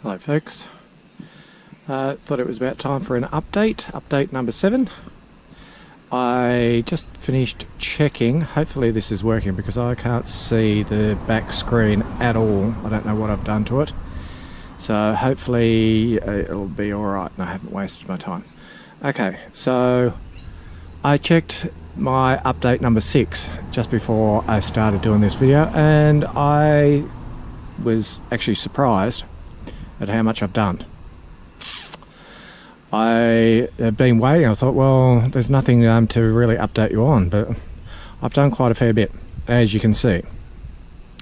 Hello folks, thought it was about time for an update number 7. I just finished checking, hopefully this is working because I can't see the back screen at all. I don't know what I've done to it, so hopefully it'll be alright and I haven't wasted my time. Okay, so I checked my update number 6 just before I started doing this video, and I was actually surprised at how much I've done. I have been waiting. I thought, well, there's nothing to really update you on, but I've done quite a fair bit, as you can see.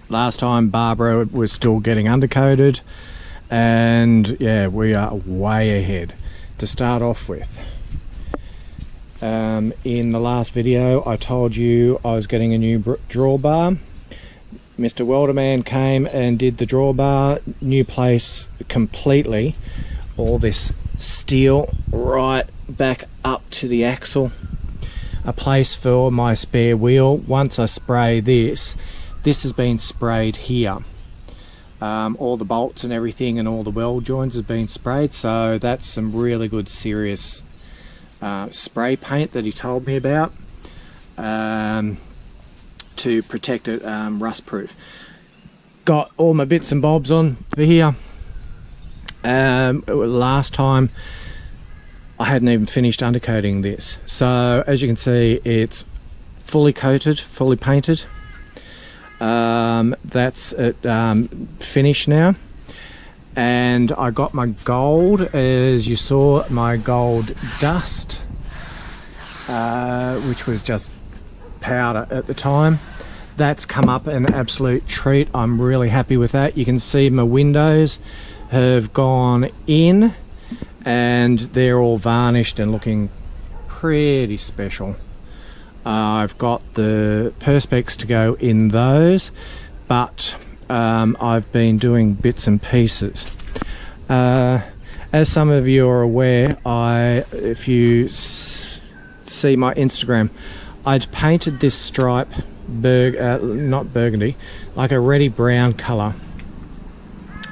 Last time Barbara was still getting undercoated, and yeah, we are way ahead. To start off with, in the last video I told you I was getting a new drawbar. Mr. Welderman came and did the drawbar, new place completely, all this steel right back up to the axle, a place for my spare wheel. Once I spray this has been sprayed here, all the bolts and everything and all the weld joints have been sprayed, so that's some really good serious spray paint that he told me about. To protect it rust proof. Got all my bits and bobs on for here. Last time I hadn't even finished undercoating this, so as you can see it's fully coated, fully painted. That's it, finished now, and I got my gold, as you saw, my gold dust, which was just powder at the time. That's come up an absolute treat. I'm really happy with that. You can see my windows have gone in and they're all varnished and looking pretty special. I've got the perspex to go in those, but I've been doing bits and pieces. As some of you are aware, if you see my Instagram, I'd painted this stripe, not burgundy, like a reddy brown colour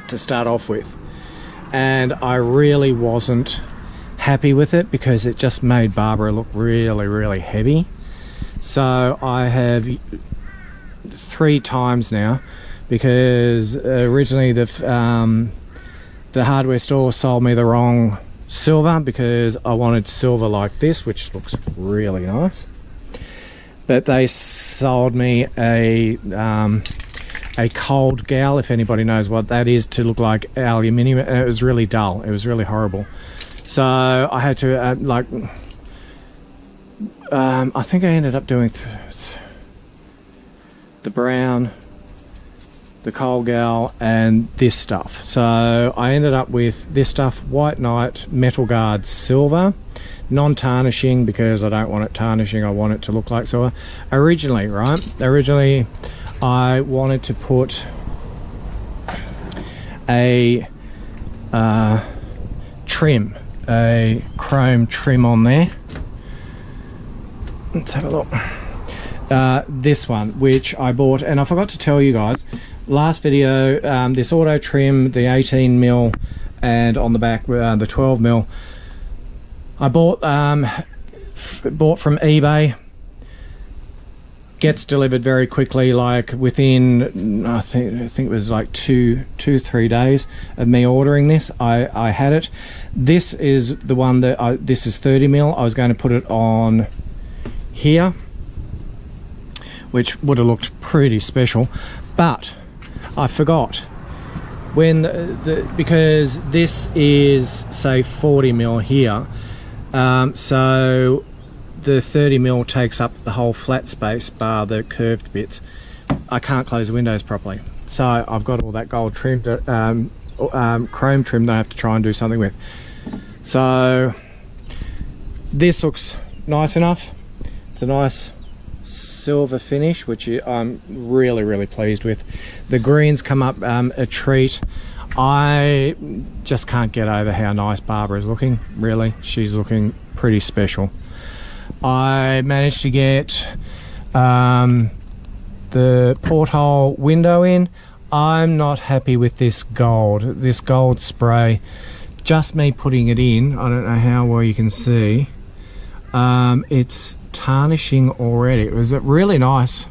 to start off with, and I really wasn't happy with it because it just made Barbara look really heavy. So I have 3 times now, because originally the hardware store sold me the wrong silver because I wanted silver like this, which looks really nice. But they sold me a cold gal, if anybody knows what that is, to look like aluminium, and it was really dull. It was really horrible. So I had to I think I ended up doing the brown, the cold gal, and this stuff. So I ended up with this stuff, White Knight Metal Guard Silver, non-tarnishing because I don't want it tarnishing. I want it to look like silver. Originally I wanted to put a trim, a chrome trim on there. Let's have a look. This one, which I bought, and I forgot to tell you guys last video, this auto trim, the 18mm, and on the back the 12mm, I bought from eBay. Gets delivered very quickly, like within I think it was like 2-3 days of me ordering this. I had it. This is the one that this is 30mm. I was going to put it on here, which would have looked pretty special, but I forgot when because this is, say, 40mm here. So the 30mm takes up the whole flat space bar the curved bits. I can't close the windows properly, so I've got all that gold trim, chrome trim that I have to try and do something with. So this looks nice enough. It's a nice silver finish, which I'm really pleased with. The greens come up a treat. I just can't get over how nice Barbara is looking. Really, she's looking pretty special. I managed to get the porthole window in. I'm not happy with this gold spray. Just me putting it in, I don't know how well you can see, it's tarnishing already. It was a really nice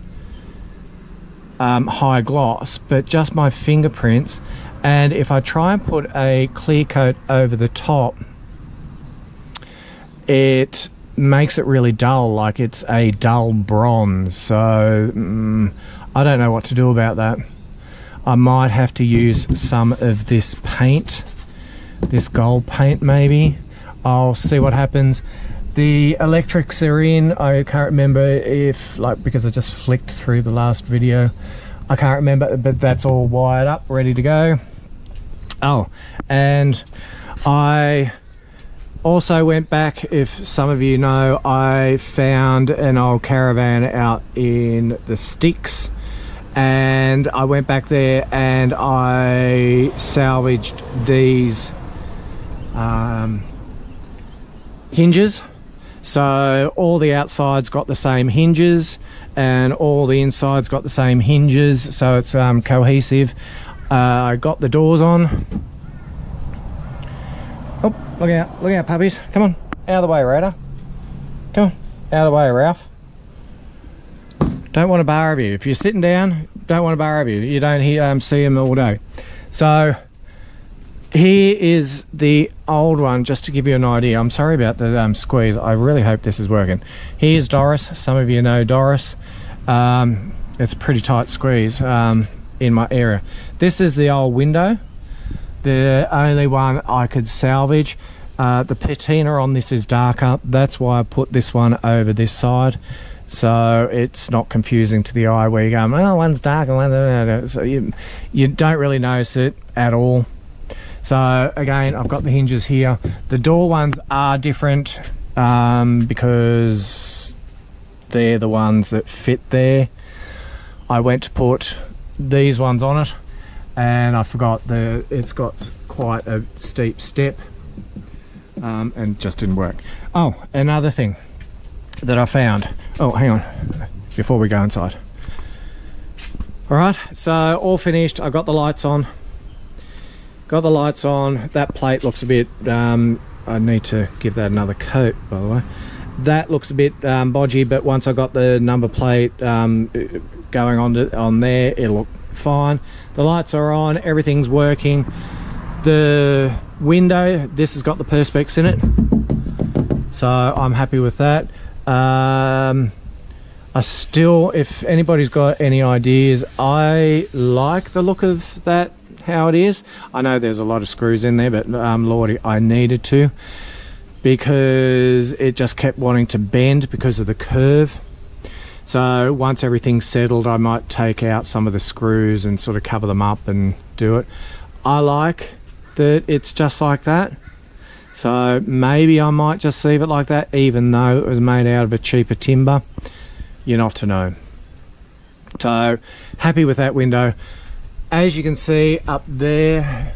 high gloss, but just my fingerprints, and if I try and put a clear coat over the top, it makes it really dull, like it's a dull bronze. So I don't know what to do about that. I might have to use some of this paint, this gold paint maybe. I'll see what happens. The electrics are in. I can't remember if, like, because I just flicked through the last video, I can't remember, but that's all wired up, ready to go. Oh, and I also went back, if some of you know, I found an old caravan out in the sticks, and I went back there and I salvaged these hinges. So all the outsides got the same hinges and all the insides got the same hinges, so it's cohesive. I got the doors on. Oh, look out puppies, come on, out of the way, Raider, come on, out of the way, Ralph. Don't want a bar of you. If you're sitting down, don't want a bar of you. You don't see them all day. So here is the old one, just to give you an idea. I'm sorry about the squeeze. I really hope this is working. Here's Doris. Some of you know Doris. It's a pretty tight squeeze in my area. This is the old window, the only one I could salvage. The patina on this is darker. That's why I put this one over this side, so it's not confusing to the eye where you go, oh, one's dark and one's... So you don't really notice it at all. So again, I've got the hinges here. The door ones are different because they're the ones that fit there. I went to put these ones on it and I forgot it's got quite a steep step and just didn't work. Oh, another thing that I found. Oh, hang on, before we go inside. All right, so all finished. I've got the lights on. Got the lights on. That plate looks a bit, I need to give that another coat, by the way. That looks a bit bodgy, but once I got the number plate going on there, it'll look fine. The lights are on, everything's working. The window, this has got the perspex in it, so I'm happy with that. I still, if anybody's got any ideas, I like the look of that, how it is. I know there's a lot of screws in there, but lordy, I needed to, because it just kept wanting to bend because of the curve. So once everything's settled, I might take out some of the screws and sort of cover them up and do it. I like that it's just like that, so maybe I might just leave it like that, even though it was made out of a cheaper timber. You're not to know. So happy with that window. As you can see up there,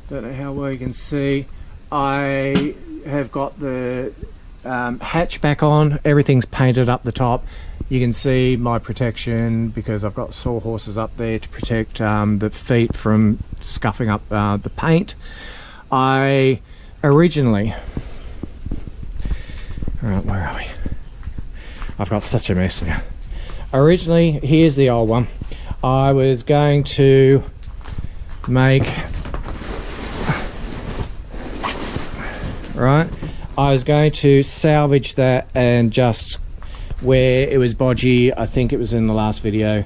don't know how well you can see, I have got the hatch back on. Everything's painted up the top. You can see my protection because I've got sawhorses up there to protect the feet from scuffing up the paint. I originally, all right, where are we? I've got such a mess here. Originally, here's the old one. I was going to make, right, I was going to salvage that and just, where it was bodgy, I think it was in the last video,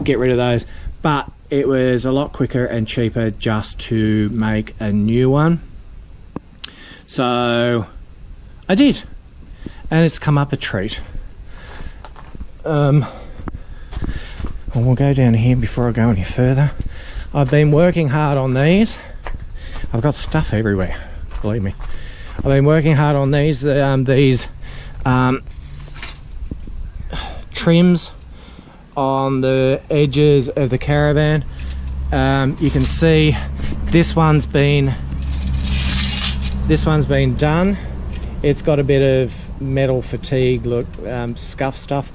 get rid of those, but it was a lot quicker and cheaper just to make a new one. So I did, and it's come up a treat. We'll go down here before I go any further. I've been working hard on these. I've got stuff everywhere, believe me. I've been working hard on these trims on the edges of the caravan. You can see this one's been done. It's got a bit of metal fatigue look, scuff stuff.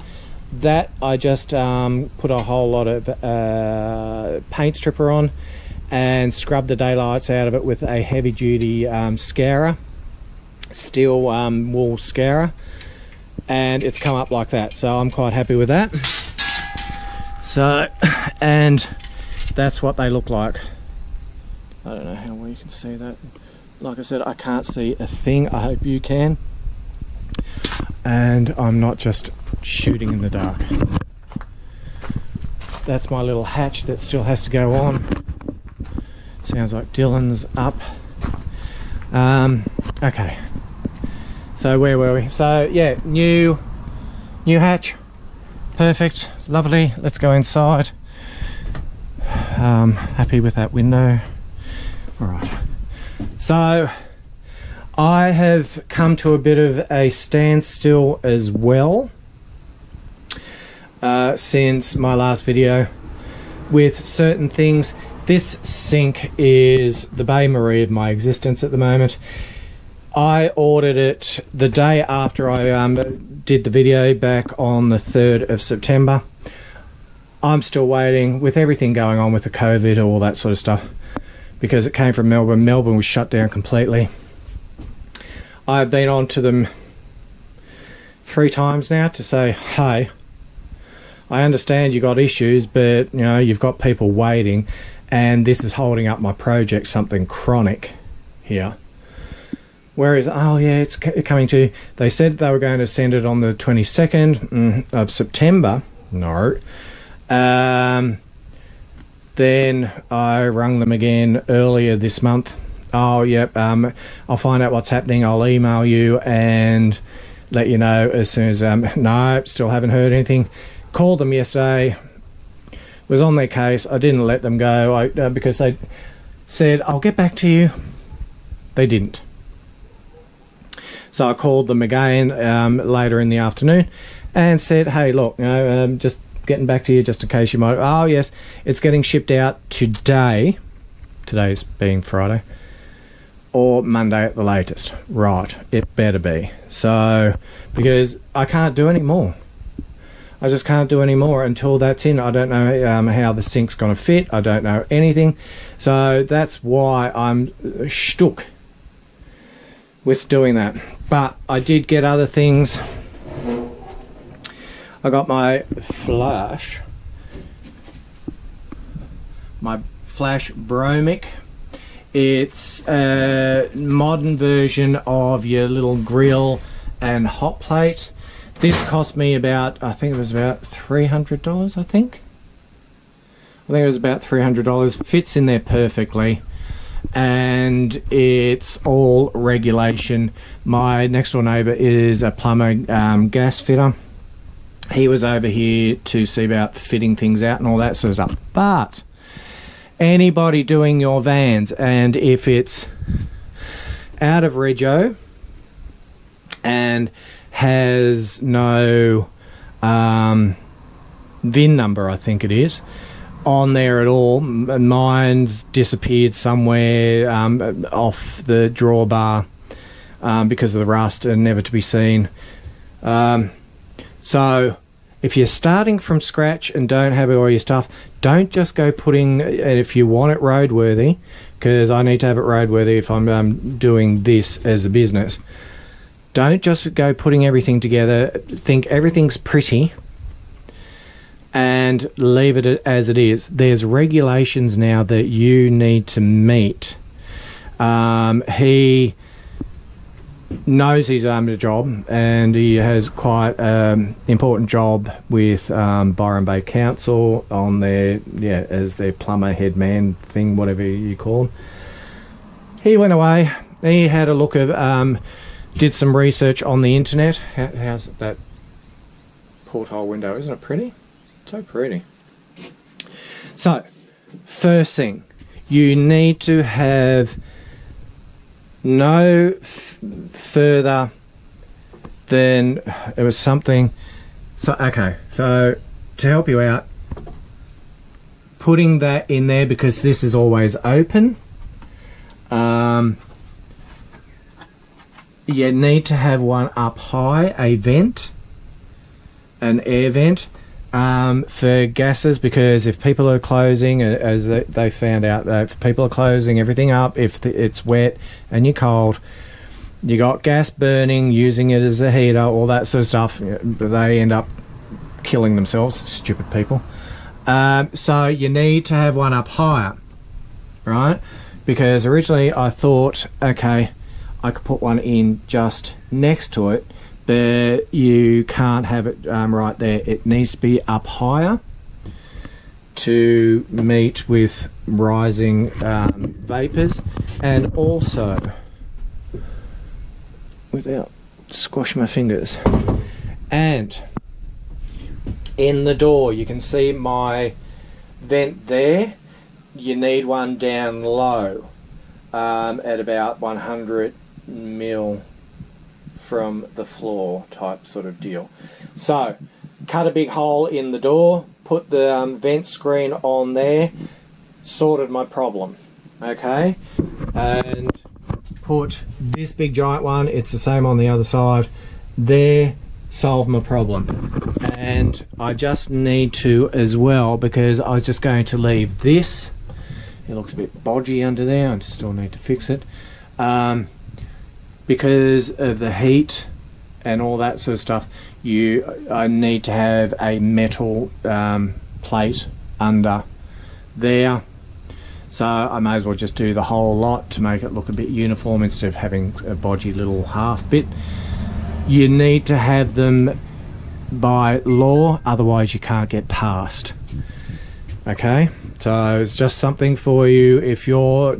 that I just put a whole lot of paint stripper on and scrubbed the daylights out of it with a heavy duty scourer, steel wool scourer, and it's come up like that, so I'm quite happy with that. So, and that's what they look like. I don't know how well you can see that. Like I said, I can't see a thing. I hope you can. And I'm not just shooting in the dark. That's my little hatch that still has to go on. Sounds like Dylan's up. Okay. So where were we? So yeah, new hatch. Perfect, lovely. Let's go inside. Happy with that window. All right. So I have come to a bit of a standstill as well since my last video with certain things. This sink is the Bae Marie of my existence at the moment. I ordered it the day after I did the video back on the 3rd of September. I'm still waiting with everything going on with the COVID, all that sort of stuff, because it came from Melbourne. Melbourne was shut down completely. I've been on to them 3 times now to say, hey, I understand you got issues, but you know, you've got people waiting and this is holding up my project, something chronic here. Whereas, oh yeah, it's coming to, they said they were going to send it on the 22nd of September. No. Then I rung them again earlier this month. Oh, yep, I'll find out what's happening. I'll email you and let you know as soon as, no, still haven't heard anything. Called them yesterday, was on their case. I didn't let them go because they said, I'll get back to you. They didn't. So I called them again later in the afternoon and said, hey, look, you know, just getting back to you just in case you might. Oh, yes, it's getting shipped out today. Today's being Friday. Or Monday at the latest. Right, it better be. So, because I can't do any more. I just can't do any more until that's in. I don't know how the sink's going to fit. I don't know anything. So that's why I'm stuck with doing that. But I did get other things. I got my Flash Bromic. It's a modern version of your little grill and hot plate. This cost me about, I think it was about $300, I think it was about $300. Fits in there perfectly. And it's all regulation. My next door neighbour is a plumber, gas fitter. He was over here to see about fitting things out and all that sort of stuff. But anybody doing your vans, and if it's out of rego and has no VIN number, I think it is, on there at all. Mine's disappeared somewhere off the drawbar because of the rust and never to be seen. So if you're starting from scratch and don't have all your stuff, don't just go putting, if you want it roadworthy, because I need to have it roadworthy if I'm doing this as a business, don't just go putting everything together, think everything's pretty, and leave it as it is. There's regulations now that you need to meet. He knows he's under a job, and he has quite an important job with Byron Bay Council on their, as their plumber head man thing, whatever you call him. He went away. He had a look at, did some research on the internet. How's that porthole window? Isn't it pretty? So pretty. So, first thing, you need to have no further than, it was something, so okay, so to help you out, putting that in there, because this is always open, you need to have one up high, a vent, an air vent for gases, because if people are closing, as they found out, that if people are closing everything up, if it's wet and you're cold, you got gas burning, using it as a heater, all that sort of stuff, they end up killing themselves, stupid people. So you need to have one up higher, right? Because originally I thought, okay, I could put one in just next to it, but you can't have it right there. It needs to be up higher to meet with rising vapors, and also, without squashing my fingers, and in the door you can see my vent there. You need one down low at about 100 mil from the floor, type sort of deal. So cut a big hole in the door, put the vent screen on there, sorted my problem. Okay, and put this big giant one, it's the same on the other side there, solve my problem. And I just need to as well, because I was just going to leave this, it looks a bit bodgy under there, I still need to fix it, because of the heat and all that sort of stuff. I need to have a metal plate under there, so I may as well just do the whole lot to make it look a bit uniform instead of having a bodgy little half bit. You need to have them by law, otherwise you can't get past. Okay, so it's just something for you if you're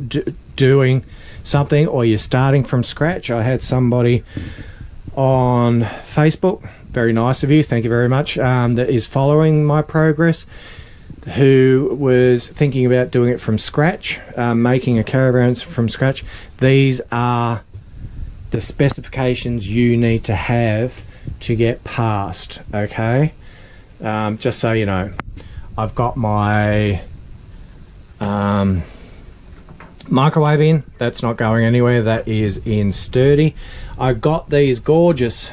doing something or you're starting from scratch. I had somebody on Facebook, very nice of you, thank you very much, that is following my progress, who was thinking about doing it from scratch, making a caravan from scratch. These are the specifications you need to have to get past. Okay, just so you know, I've got my microwave in, that's not going anywhere, that is in sturdy. I got these gorgeous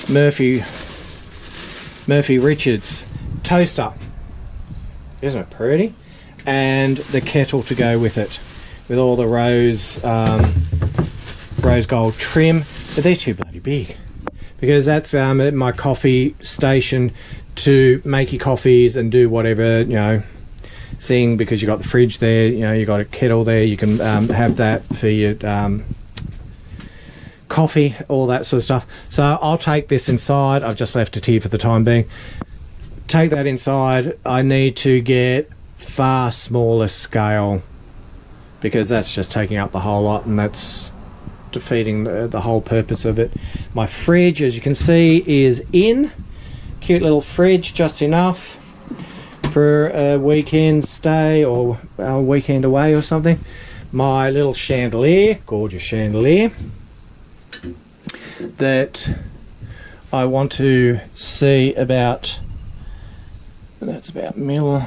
Murphy Richards toaster, isn't it pretty, and the kettle to go with it, with all the rose gold trim, but they're too bloody big, because that's at my coffee station to make your coffees and do whatever, you know, thing, because you got the fridge there, you know, you got a kettle there, you can have that for your coffee, all that sort of stuff. So I'll take this inside, I've just left it here for the time being, take that inside. I need to get far smaller scale, because that's just taking up the whole lot and that's defeating the whole purpose of it. My fridge, as you can see, is in. Cute little fridge, just enough for a weekend stay or a weekend away or something. My little chandelier, gorgeous chandelier, that I want to see about, that's about middle,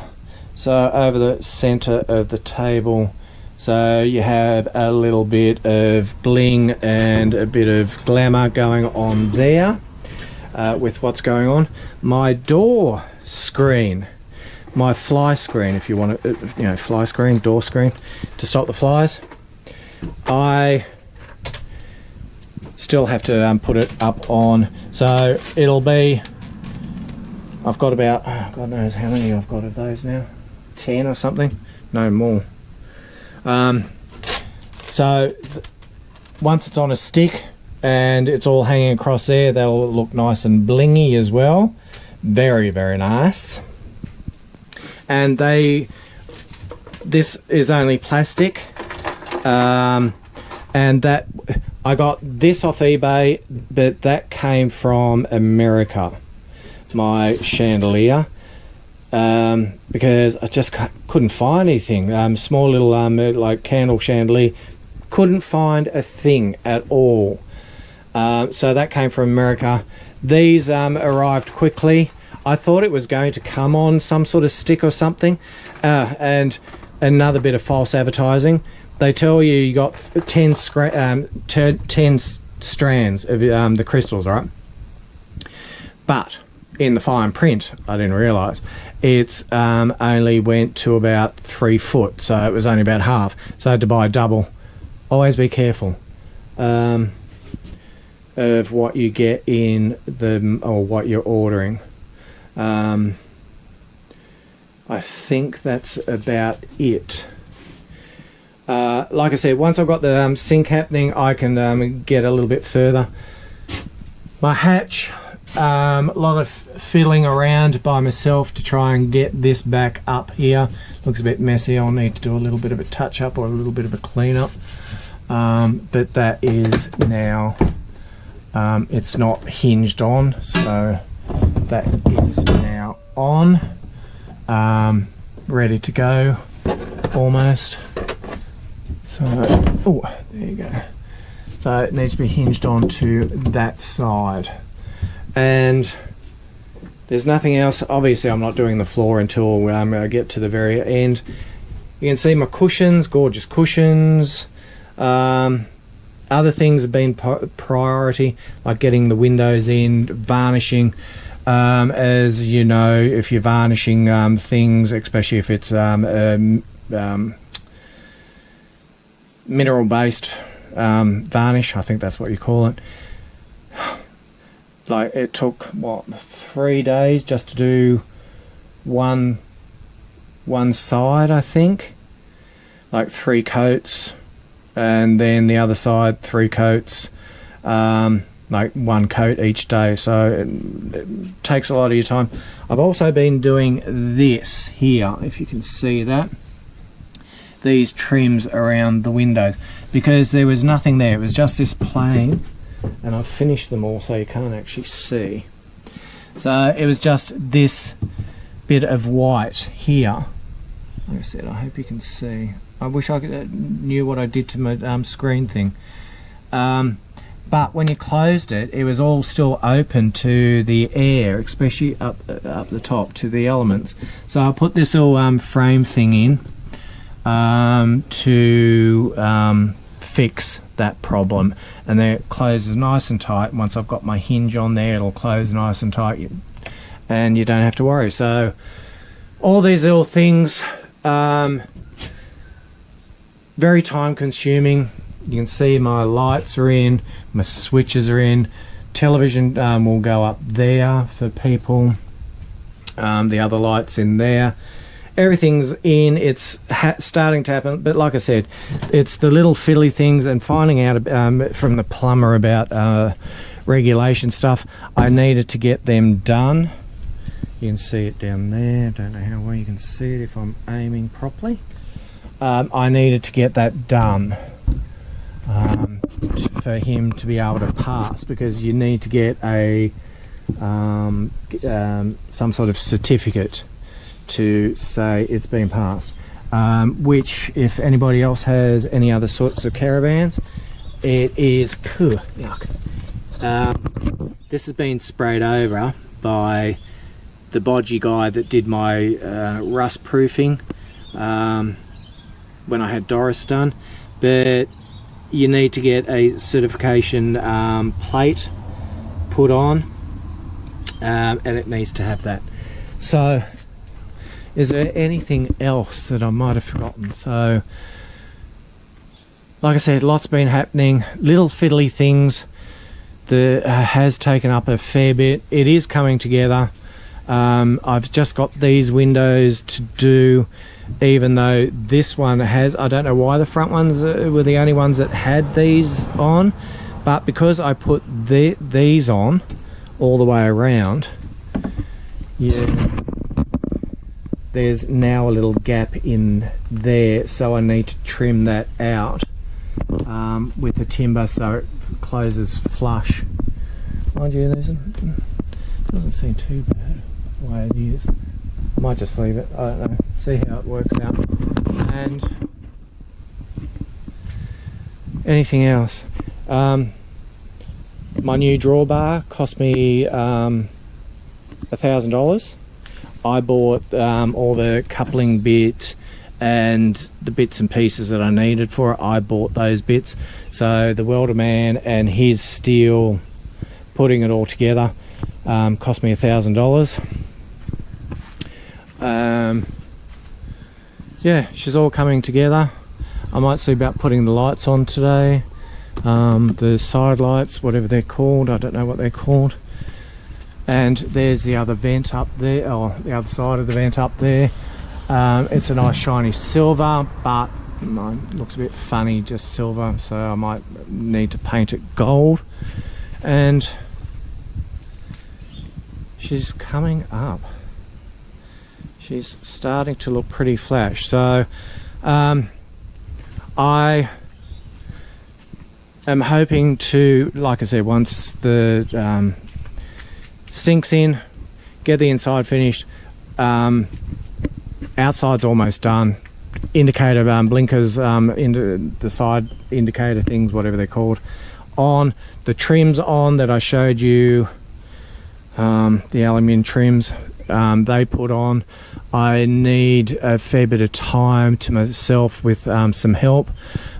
so over the center of the table, so you have a little bit of bling and a bit of glamour going on there with what's going on. My door screen, my fly screen, if you want to, you know, fly screen, door screen to stop the flies. I still have to put it up on, so it'll be, I've got about, God knows how many I've got of those now, 10 or something, no more. So once it's on a stick and it's all hanging across there, they'll look nice and blingy as well, very, very nice. And this is only plastic, and that I got this off eBay, but that came from America, my chandelier, because I just couldn't find anything. Small little like candle chandelier, couldn't find a thing at all. So that came from America. These arrived quickly. I thought it was going to come on some sort of stick or something, and another bit of false advertising. They tell you got 10 strands of the crystals, right? But in the fine print, I didn't realise, it's only went to about 3 foot, so it was only about half. So I had to buy double. Always be careful of what you get in or what you're ordering. I think that's about it. Like I said, once I've got the sink happening, I can get a little bit further. My hatch, a lot of fiddling around by myself to try and get this back up here. Looks a bit messy. I'll need to do a little bit of a touch up or a little bit of a clean up. But that is now, it's not hinged on, so that is now on, ready to go almost. So, oh, there you go. So it needs to be hinged onto that side. And there's nothing else. Obviously I'm not doing the floor until I get to the very end. You can see my cushions, gorgeous cushions. Other things have been priority, like getting the windows in, varnishing. As you know, if you're varnishing things, especially if it's mineral based varnish, I think that's what you call it. Like, it took what, 3 days just to do one side, I think, like 3 coats, and then the other side 3 coats, like 1 coat each day. So it takes a lot of your time. I've also been doing this here, if you can see that, these trims around the windows, because there was nothing there. It was just this plain, and I've finished them all so you can't actually see. So it was just this bit of white here. Like I said, I hope you can see. I wish I knew what I did to my screen thing. But when you closed it, it was all still open to the air, especially up the top to the elements. So I put this little frame thing in to fix that problem, and then it closes nice and tight. Once I've got my hinge on there, it'll close nice and tight, and you don't have to worry. So all these little things, very time consuming. You can see my lights are in, my switches are in, television will go up there for people, the other lights in there. Everything's in, it's starting to happen, but like I said, it's the little fiddly things, and finding out from the plumber about regulation stuff. I needed to get them done. You can see it down there. I don't know how well you can see it if I'm aiming properly. I needed to get that done for him to be able to pass, because you need to get a some sort of certificate to say it's been passed, which, if anybody else has any other sorts of caravans, it is yuck. This has been sprayed over by the bodgy guy that did my rust proofing when I had Doris done, but you need to get a certification plate put on, and it needs to have that. So is there anything else that I might have forgotten? So, like I said, lots been happening, little fiddly things that has taken up a fair bit. It is coming together. I've just got these windows to do, even though this one has, I don't know why the front ones were the only ones that had these on, but because I put these on all the way around, yeah, there's now a little gap in there, so I need to trim that out with the timber so it closes flush. Mind you, this doesn't seem too bad the way it is. I might just leave it, I don't know, see how it works out. And anything else? My new drawbar cost me $1,000. I bought all the coupling bit, and the bits and pieces that I needed for it, I bought those bits. So the welder man and his steel, putting it all together, cost me $1,000. Yeah, she's all coming together. I might see about putting the lights on today, the side lights, whatever they're called, I don't know what they're called. And there's the other vent up there, or the other side of the vent up there. It's a nice shiny silver, but it looks a bit funny, just silver, so I might need to paint it gold. And she's coming up. She's starting to look pretty flash. So I am hoping to, like I said, once the sinks in, get the inside finished. Outside's almost done. Indicator blinkers into the side indicator things, whatever they're called, on. The trims on that I showed you, the aluminium trims, they put on. I need a fair bit of time to myself with some help,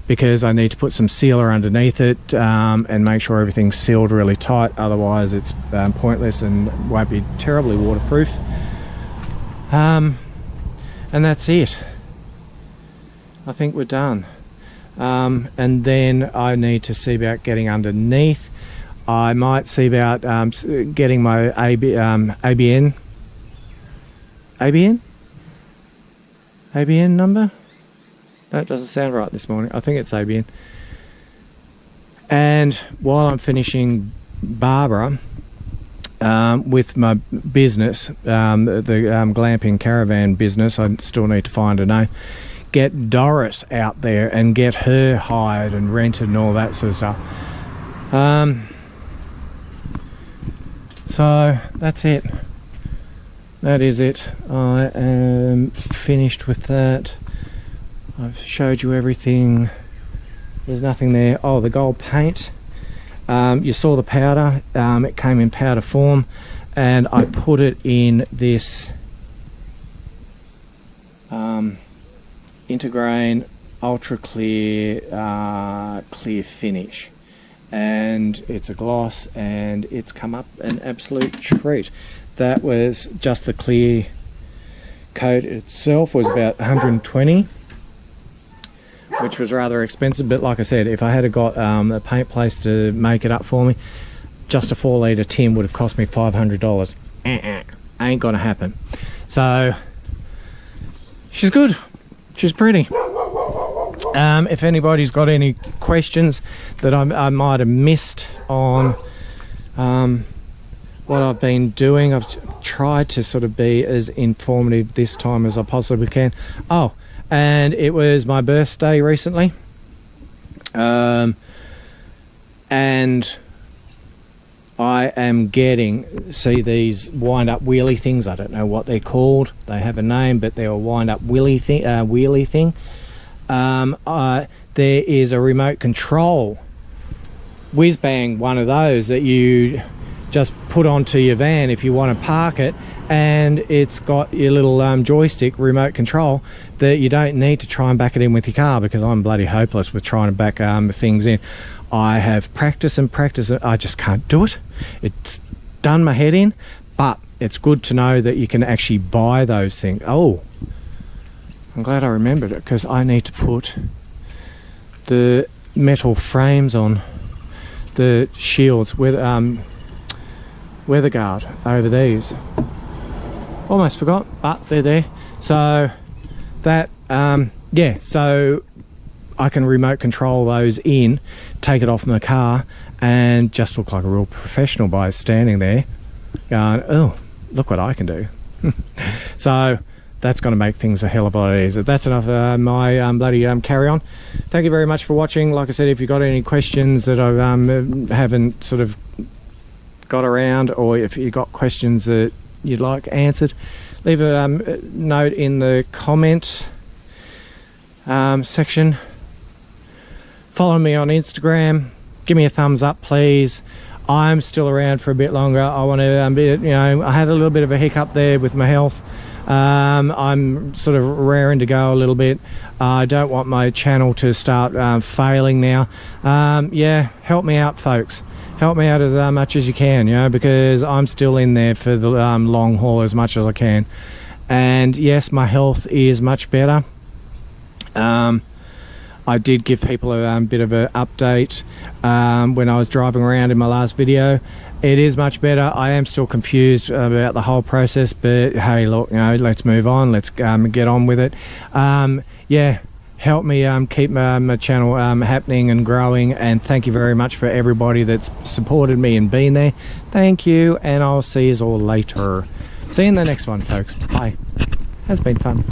because I need to put some sealer underneath it and make sure everything's sealed really tight, otherwise it's pointless and won't be terribly waterproof. And that's it. I think we're done. And then I need to see about getting underneath. I might see about getting my ABN number. That doesn't sound right this morning. I think it's ABN. And while I'm finishing Barbara with my business, the glamping caravan business, I still need to find a name, get Doris out there and get her hired and rented and all that sort of stuff. So that's it. That is it. I am finished with that. I've showed you everything. There's nothing there. Oh, the gold paint. You saw the powder. It came in powder form, and I put it in this Intergrain Ultra Clear clear finish, and it's a gloss, and it's come up an absolute treat. That was just the clear coat itself was about 120, which was rather expensive, but like I said, if I had got a paint place to make it up for me, just a 4 litre tin would have cost me $500. Ain't gonna happen. So she's good, she's pretty. If anybody's got any questions that I might have missed on what I've been doing, I've tried to sort of be as informative this time as I possibly can. Oh, and it was my birthday recently, and I am getting, see these wind-up wheelie things, I don't know what they're called, they have a name, but they're a wind-up wheelie thing. There is a remote control whiz-bang, one of those that you just put onto your van if you want to park it, and it's got your little joystick remote control that you don't need to try and back it in with your car, because I'm bloody hopeless with trying to back things in. I have practiced and practiced, I just can't do it. It's done my head in, but it's good to know that you can actually buy those things. Oh, I'm glad I remembered it, because I need to put the metal frames on the shields with weather guard over these. Almost forgot, but they're there. So that yeah, so I can remote control those in, take it off my car, and just look like a real professional by standing there going, oh, look what I can do. So that's going to make things a hell of a lot easier. That's enough my bloody carry on. Thank you very much for watching. Like I said, if you've got any questions that I haven't sort of got around, or if you've got questions that you'd like answered, leave a note in the comment section. Follow me on Instagram. Give me a thumbs up, please. I'm still around for a bit longer. I want to be, you know, I had a little bit of a hiccup there with my health. I'm sort of raring to go a little bit. I don't want my channel to start failing now. Yeah, help me out, folks. Help me out as much as you can, you know, because I'm still in there for the long haul as much as I can. And yes, my health is much better. I did give people a bit of an update when I was driving around in my last video. It is much better. I am still confused about the whole process, but hey, look, you know, let's move on. Let's get on with it. Yeah, help me keep my channel happening and growing, and thank you very much for everybody that's supported me and been there. Thank you, and I'll see you all later. See you in the next one, folks. Bye. Has been fun.